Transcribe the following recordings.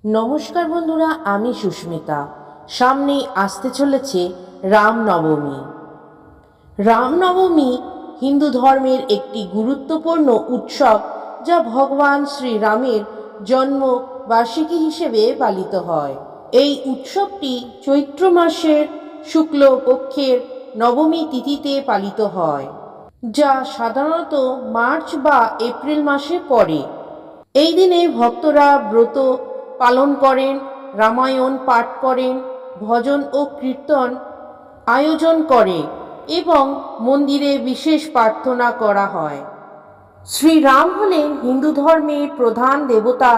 নমস্কার বন্ধুরা, আমি সুস্মিতা। সামনেই আসতে চলেছে রামনবমী। রামনবমী হিন্দু ধর্মের একটি গুরুত্বপূর্ণ উৎসব, যা ভগবান শ্রীরামের জন্ম বার্ষিকী হিসেবে পালিত হয়। এই উৎসবটি চৈত্র মাসের শুক্ল পক্ষের নবমী তিথিতে পালিত হয়, যা সাধারণত মার্চ বা এপ্রিল মাসে পড়ে। এই দিনে ভক্তরা ব্রত পালন করেন, রামায়ণ পাঠ করেন, ভজন ও কীর্তন আয়োজন করে এবং মন্দিরে বিশেষ প্রার্থনা করা হয়। শ্রীরাম হলেন হিন্দু ধর্মের প্রধান দেবতা,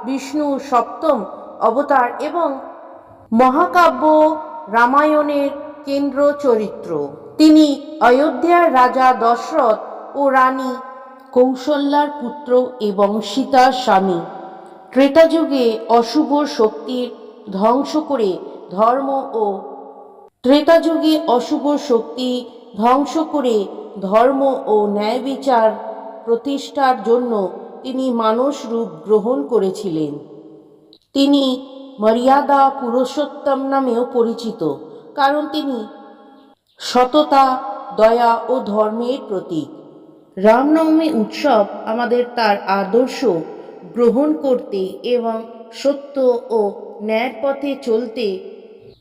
বিষ্ণুর সপ্তম অবতার এবং মহাকাব্য রামায়ণের কেন্দ্র চরিত্র। তিনি অযোধ্যার রাজা দশরথ ও রানী কৌশল্যার পুত্র এবং সীতার স্বামী। ত্রেতাযুগে অশুভ শক্তির ধ্বংস করে ধর্ম ও ত্রেতাযুগে অশুভ শক্তি ধ্বংস করে ধর্ম ও ন্যায় বিচার প্রতিষ্ঠার জন্য তিনি মানস রূপ গ্রহণ করেছিলেন। তিনি মর্যাদা পুরুষোত্তম নামেও পরিচিত, কারণ তিনি সততা, দয়া ও ধর্মের প্রতীক। রামনবমী উৎসব আমাদের তার আদর্শ গ্রহণ করতে এবং সত্য ও ন্যায়ের পথে চলতে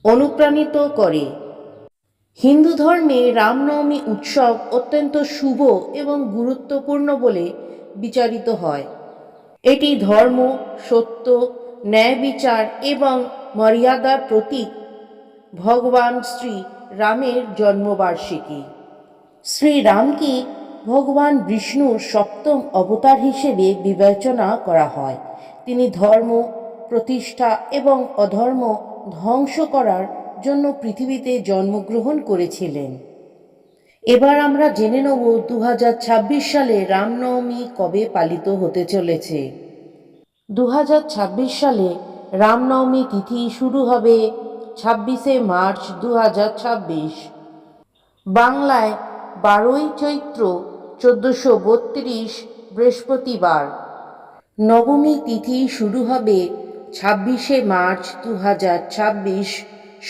অনুপ্রাণিত করে। হিন্দু ধর্মে রামনবমী উৎসব অত্যন্ত শুভ এবং গুরুত্বপূর্ণ বলে বিচারিত হয়। এটি ধর্ম, সত্য, ন্যায় বিচার এবং মর্যাদার প্রতীক। ভগবান শ্রী রামের জন্মবার্ষিকী। শ্রীরামকে ভগবান বিষ্ণুর সপ্তম অবতার হিসেবে বিবেচনা করা হয়। তিনি ধর্ম প্রতিষ্ঠা এবং অধর্ম ধ্বংস করার জন্য পৃথিবীতে জন্মগ্রহণ করেছিলেন। এবার আমরা জেনে নেব 2026 সালে রামনবমী কবে পালিত হতে চলেছে। 2026 সালে রামনবমী তিথি শুরু হবে 26শে মার্চ 2026। বাংলায় 12ই চৈত্র 1432 বৃহস্পতিবার। নবমী তিথি শুরু হবে 26শে মার্চ 2026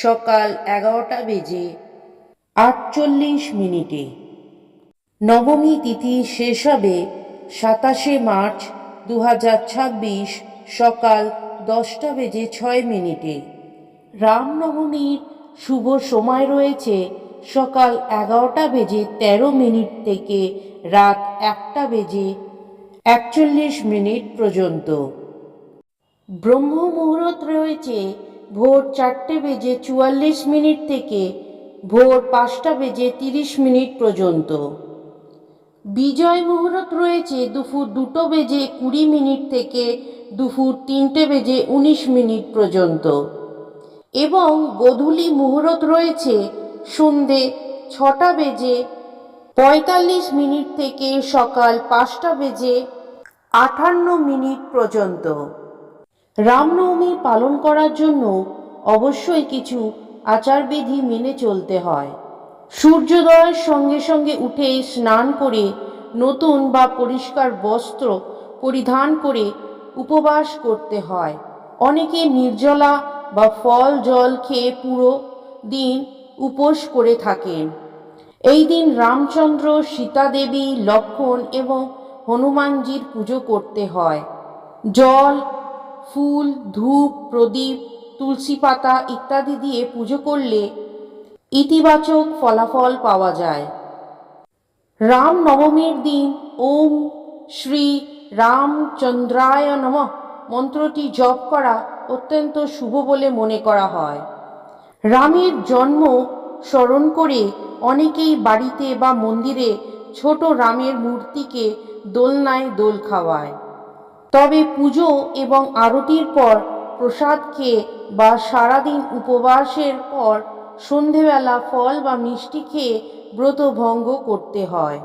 সকাল 11:48 নবমী তিথি শেষ হবে 27শে মার্চ 2026 সকাল 10:06। রামনবমীর শুভ সময় রয়েছে সকাল 11:13 থেকে রাত 1:41 পর্যন্ত। ব্রহ্ম মুহূর্ত রয়েছে ভোর 4:44 থেকে ভোর 5:30 পর্যন্ত। বিজয় মুহূর্ত রয়েছে দুপুর 2:20 থেকে দুপুর 3:19 পর্যন্ত এবং গোধূলি মুহূর্ত রয়েছে সন্ধে 6:45 থেকে সকাল 5:58 পর্যন্ত। রামনবমী পালন করার জন্য অবশ্যই কিছু আচারবিধি মেনে চলতে হয়। সূর্যোদয়ের সঙ্গে সঙ্গে উঠে স্নান করে নতুন বা পরিষ্কার বস্ত্র পরিধান করে উপবাস করতে হয়। অনেকে নির্জলা বা ফল জল খেয়ে পুরো দিন উপোস করে থাকেন। এই দিন রামচন্দ্র, সীতা দেবী, লক্ষ্মণ এবং হনুমানজির পুজো করতে হয়। জল, ফুল, ধূপ, প্রদীপ, তুলসী পাতা ইত্যাদি দিয়ে পুজো করলে ইতিবাচক ফলাফল পাওয়া যায়। রাম নবমীর দিন ওম শ্রী রামচন্দ্রায় নমঃ মন্ত্রটি জপ করা অত্যন্ত শুভ বলে মনে করা হয়। রামের জন্ম স্মরণ করে অনেকেই বাড়িতে বা মন্দিরে ছোট রামের মূর্তিকে দোলনায় দোল খাওয়ায়। তবে পুজো এবং আরতির পর প্রসাদ খেয়ে বা সারাদিন উপবাসের পর সন্ধেবেলা ফল বা মিষ্টি খেয়ে ব্রত ভঙ্গ করতে হয়।